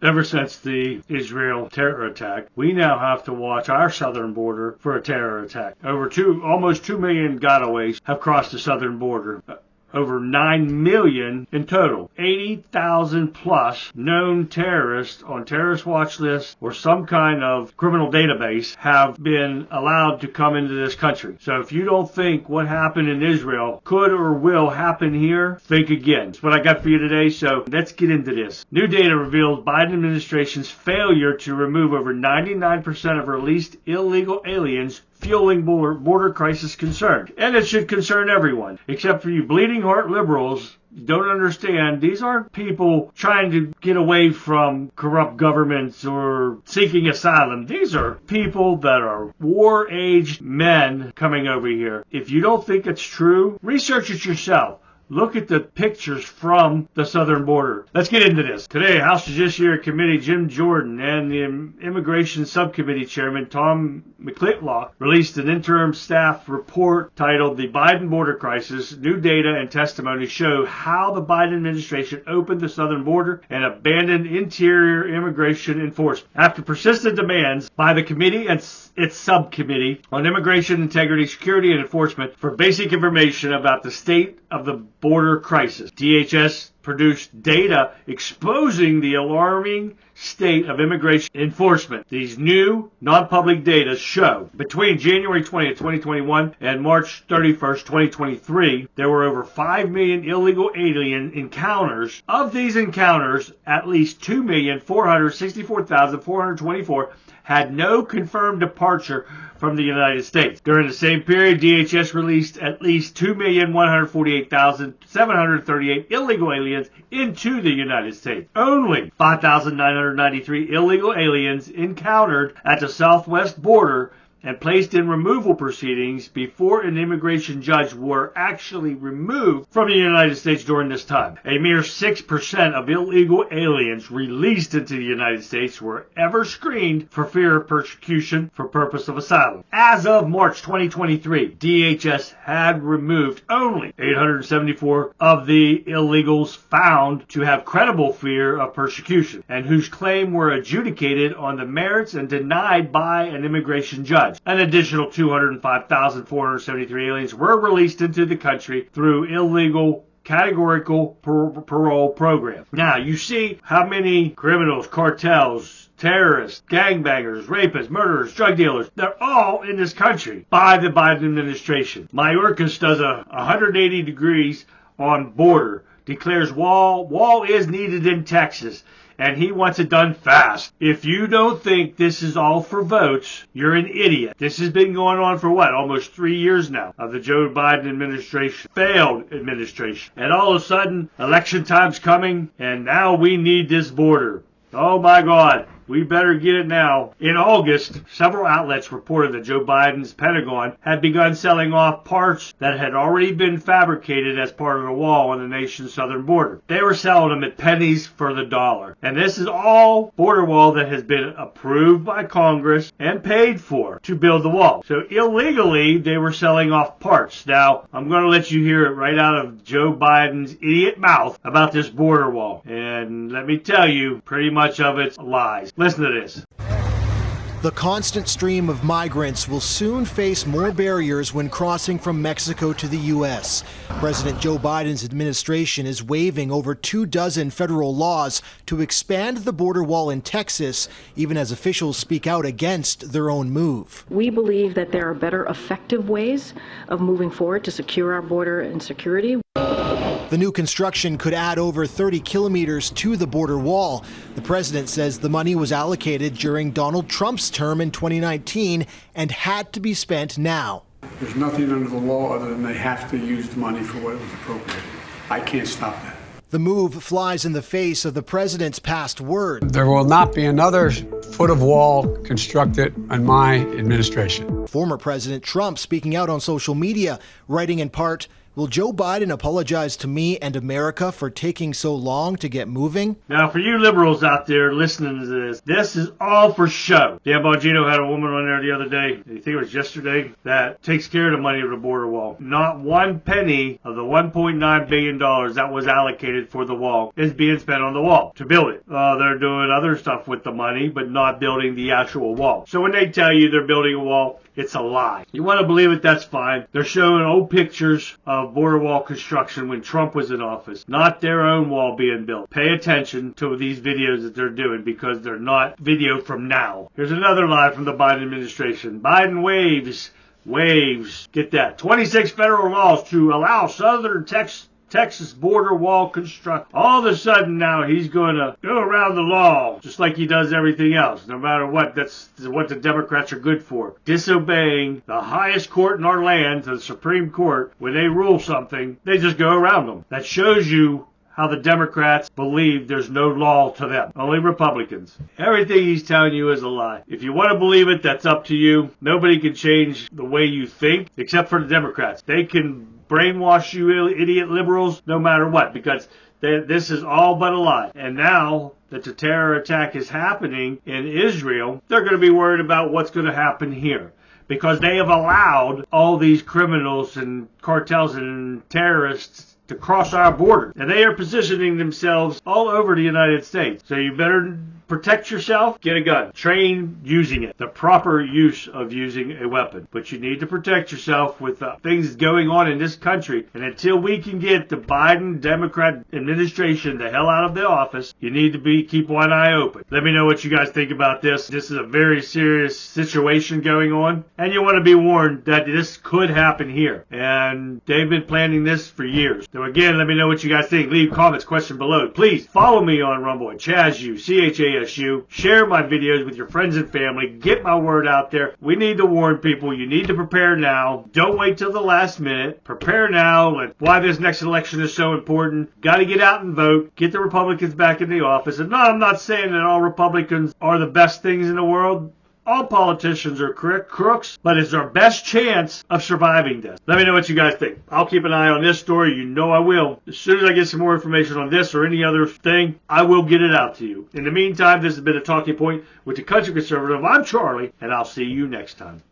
Ever since the Israel terror attack, we now have to watch our southern border for a terror attack. Almost 2 million gotaways have crossed the southern border. Over 9 million in total. 80,000 plus known terrorists on terrorist watch lists or some kind of criminal database have been allowed to come into this country. So if you don't think what happened in Israel could or will happen here, think again. That's what I got for you today, so let's get into this. New data reveals Biden administration's failure to remove over 99% of released illegal aliens, fueling border crisis concern. And it should concern everyone, except for you bleeding heart liberals. Don't understand, these aren't people trying to get away from corrupt governments or seeking asylum. These are people that are war-aged men coming over here. If you don't think it's true, research it yourself. Look at the pictures from the southern border. Let's get into this. Today, House Judiciary Committee Jim Jordan and the Immigration Subcommittee Chairman Tom McClintock released an interim staff report titled The Biden Border Crisis. New data and testimony show how the Biden administration opened the southern border and abandoned interior immigration enforcement. After persistent demands by the committee and its subcommittee on immigration integrity, security, and enforcement for basic information about the state of the border crisis, DHS produced data exposing the alarming state of immigration enforcement. These new non-public data show between January 20th, 2021 and March 31st, 2023, there were over 5 million illegal alien encounters. Of these encounters, at least 2,464,424 had no confirmed departure from the United States. During the same period, DHS released at least 2,148,738 illegal aliens into the United States. Only 5,993 illegal aliens encountered at the southwest border and placed in removal proceedings before an immigration judge were actually removed from the United States during this time. A mere 6% of illegal aliens released into the United States were ever screened for fear of persecution for purpose of asylum. As of March 2023, DHS had removed only 874 of the illegals found to have credible fear of persecution and whose claim were adjudicated on the merits and denied by an immigration judge. An additional 205,473 aliens were released into the country through illegal categorical parole programs. Now, you see how many criminals, cartels, terrorists, gangbangers, rapists, murderers, drug dealers, they're all in this country by the Biden administration. Mayorkas does a 180 degrees on border, declares wall is needed in Texas, and he wants it done fast. If you don't think this is all for votes, you're an idiot. This has been going on for what? Almost 3 years now of the Joe Biden administration. Failed administration. And all of a sudden, election time's coming, and now we need this border. Oh my God. We better get it now. In August, several outlets reported that Joe Biden's Pentagon had begun selling off parts that had already been fabricated as part of the wall on the nation's southern border. They were selling them at pennies for the dollar. And this is all border wall that has been approved by Congress and paid for to build the wall. So illegally, they were selling off parts. Now, I'm going to let you hear it right out of Joe Biden's idiot mouth about this border wall. And let me tell you, pretty much of it's lies. Listen to this. The constant stream of migrants will soon face more barriers when crossing from Mexico to the U.S. President Joe Biden's administration is waiving over 24 federal laws to expand the border wall in Texas, even as officials speak out against their own move. We believe that there are better, effective ways of moving forward to secure our border and security. The new construction could add over 30 kilometers to the border wall. The president says the money was allocated during Donald Trump's term in 2019 and had to be spent now. There's nothing under the law other than they have to use the money for what it was appropriated. I can't stop that. The move flies in the face of the president's past word. There will not be another foot of wall constructed in my administration. Former President Trump speaking out on social media, writing in part, Will Joe Biden apologize to me and America for taking so long to get moving? Now, for you liberals out there listening to this is all for show. Dan Bongino had a woman on there the other day, I think it was yesterday, that takes care of the money of the border wall. Not one penny of the $1.9 billion that was allocated for the wall is being spent on the wall to build it. They're doing other stuff with the money, but not building the actual wall. So when they tell you they're building a wall, it's a lie. You want to believe it, that's fine. They're showing old pictures of border wall construction when Trump was in office, not their own wall being built. Pay attention to these videos that they're doing because they're not video from now. Here's another lie from the Biden administration. Biden waves, get that, 26 federal laws to allow southern Texas border wall construct. All of a sudden now he's going to go around the law just like he does everything else. No matter what, that's what the Democrats are good for. Disobeying the highest court in our land, the Supreme Court, when they rule something, they just go around them. That shows you how the Democrats believe there's no law to them. Only Republicans. Everything he's telling you is a lie. If you want to believe it, that's up to you. Nobody can change the way you think except for the Democrats. They can brainwash you idiot liberals no matter what, because this is all but a lie. And now that the terror attack is happening in Israel, they're going to be worried about what's going to happen here, because they have allowed all these criminals and cartels and terrorists to cross our border, and they are positioning themselves all over the United States. So you better protect yourself, get a gun, train using it, the proper use of using a weapon. But you need to protect yourself with things going on in this country. And until we can get the Biden Democrat administration the hell out of the office, you need to keep one eye open. Let me know what you guys think about this. This is a very serious situation going on, and you want to be warned that this could happen here. And they've been planning this for years. So again, let me know what you guys think. Leave comments, question below. Please follow me on Rumble at ChazU, CHASU. Share my videos with your friends and family. Get my word out there. We need to warn people. You need to prepare now. Don't wait till the last minute. Prepare now. Why this next election is so important. Got to get out and vote. Get the Republicans back in the office. And no, I'm not saying that all Republicans are the best things in the world. All politicians are crooks, but it's our best chance of surviving this. Let me know what you guys think. I'll keep an eye on this story. You know I will. As soon as I get some more information on this or any other thing, I will get it out to you. In the meantime, this has been a Talking Point with the Country Conservative. I'm Charlie, and I'll see you next time.